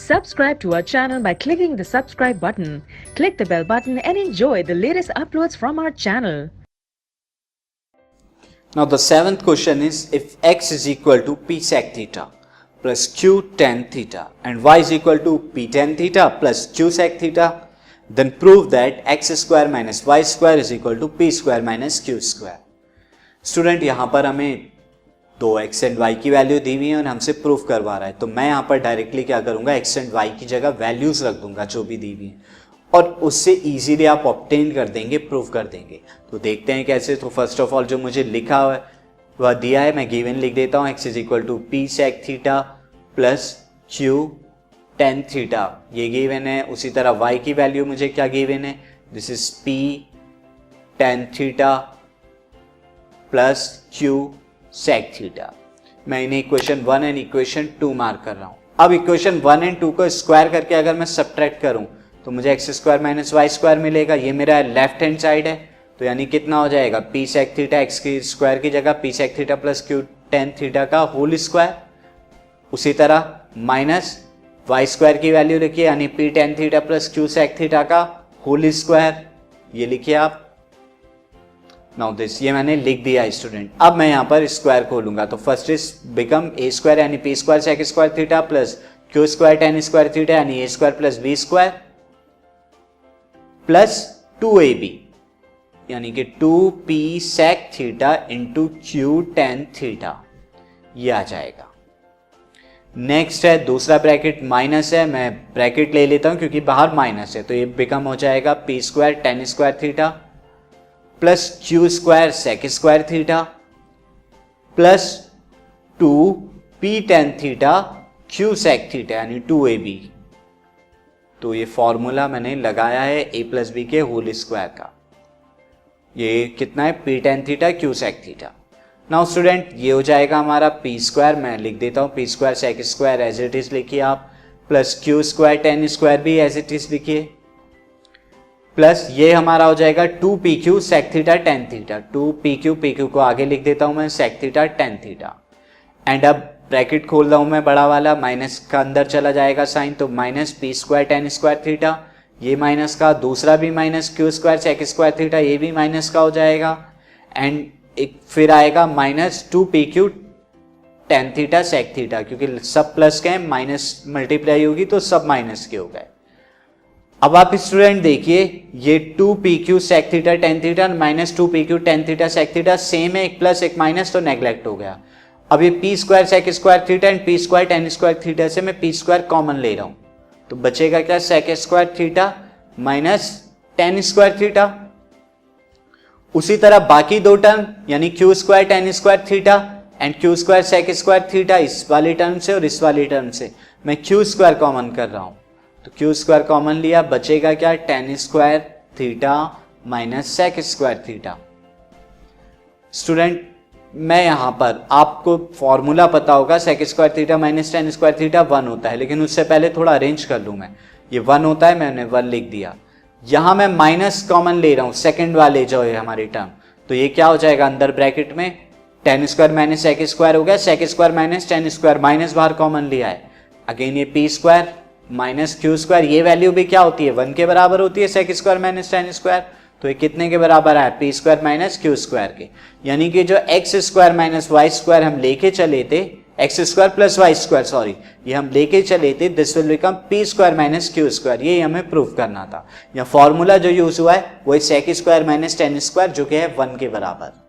Subscribe to our channel by clicking the subscribe button. Click the bell button and enjoy the latest uploads from our channel. Now the seventh question is, if x is equal to p sec theta plus q tan theta and y is equal to p tan theta plus q sec theta, then prove that x square minus y square is equal to p square minus q square. Student यहाँ पर हमें दो x and y की value दी हुई है और हमसे proof करवा रहा है, तो मैं यहाँ पर डायरेक्टली क्या करूँगा, x एंड y की जगह वैल्यूज रख दूंगा जो भी दी हुई है और उससे इजीली आप ऑब्टेन कर देंगे, प्रूफ कर देंगे। तो देखते हैं कैसे। तो फर्स्ट ऑफ ऑल जो मुझे लिखा हुआ है वह दिया है, मैं गिवन लिख देता हूँ, x is equal to P sec theta plus Q tan theta, ये गिवन है। उसी तरह y की वैल्यू मुझे क्या गिवन है, this is p tan theta plus q sec theta. मैं इन्हें इक्वेशन 1 एंड इक्वेशन 2 मार्क कर रहा हूँ। अब इक्वेशन 1 एंड 2 को स्क्वायर करके अगर मैं सब्ट्रैक्ट करूँ तो मुझे X square minus Y square मिलेगा। ये मेरा लेफ्ट हैंड साइड है, तो यानी कितना हो जाएगा, पी सेक थीटा एक्स की स्क्वायर की जगह p sec theta plus Q tan theta का होल स्क्वायर। उसी तरह माइनस वाई स्क्वायर की वैल्यू लिखिए, यानी p tan theta plus q sec theta का होल स्क्वायर, ये लिखिए आप। नाउ दिस, ये मैंने लिख दिया स्टूडेंट। अब मैं यहाँ पर स्क्वायर खोलूंगा, तो first is become A square यानी P square sec square theta plus Q square tan square theta यानी A square plus B square plus 2ab यानी कि 2p sec theta into Q tan theta, ये आ जाएगा। Next है दूसरा bracket minus है, मैं ब्रैकेट ले लेता हूं क्योंकि बाहर माइनस है, तो ये बिकम हो जाएगा p square tan square theta plus Q square sec square theta plus 2p tan theta q sec theta यानी 2ab। तो ये फॉर्मूला मैंने लगाया है a प्लस बी के होल स्क्वायर का। ये कितना है, p tan theta q sec theta. Now student ये हो जाएगा हमारा पी स्क्वायर, मैं लिख देता हूँ p square sec square as it is लिखिए आप, plus Q square tan square भी एज इट इज लिखिए, प्लस ये हमारा हो जाएगा 2pq sec theta tan theta, 2pq को आगे लिख देता हूँ मैं sec theta tan theta. And अब ब्रैकेट खोल रहा हूं मैं बड़ा वाला, माइनस का अंदर चला जाएगा साइन, तो minus p square tan square theta, ये माइनस का, दूसरा भी minus q square sec square theta, ये भी माइनस का हो जाएगा। एंड एक फिर आएगा minus 2pq tan theta sec theta, क्योंकि सब प्लस के हैं, माइनस मल्टीप्लाई होगी तो सब माइनस के हो गए। अब आप स्टूडेंट देखिए, ये 2pq sec theta tan theta minus 2pq tan theta sec theta same है, एक प्लस एक माइनस तो नेग्लेक्ट हो गया। अब ये p square sec square theta and p square tan square theta से मैं पी स्क्वायर कॉमन ले रहा हूं, तो बचेगा क्या, sec square theta minus tan square theta. उसी तरह बाकी दो टर्म यानी q square tan square theta and q square sec square theta, इस वाली टर्म से और इस वाली टर्म से मैं क्यू स्क्वायर कॉमन कर रहा हूं, तो क्यू स्क्वायर कॉमन लिया, बचेगा क्या, tan square theta minus sec square theta. Student मैं यहाँ पर, आपको फॉर्मूला पता होगा, sec square theta minus tan square theta 1 होता है, लेकिन उससे पहले थोड़ा अरेंज कर लूँ मैं। ये 1 होता है, मैंने 1 लिख दिया। यहाँ मैं माइनस कॉमन ले रहा हूँ, सेकंड वाले जो है हमारी टर्म, तो ये क्या हो जाएगा, अंदर ब्रैकेट में tan square minus sec square हो गया, sec square minus tan square, minus बाहर कॉमन लिया है। अगेन ये p square minus q square, ये वैल्यू भी क्या होती है, 1 के बराबर होती है, sec square minus tan square, तो ये कितने के बराबर है, p square minus q square के। यानी कि जो x square minus Y square हम लेके चले थे, x square plus Y square sorry, ये हम लेके चले थे, this will become P square minus q square, ये हमें प्रूफ करना था। या फॉर्मूला जो यूज हुआ है वो sec square minus tan square जो कि है 1 के बराबर।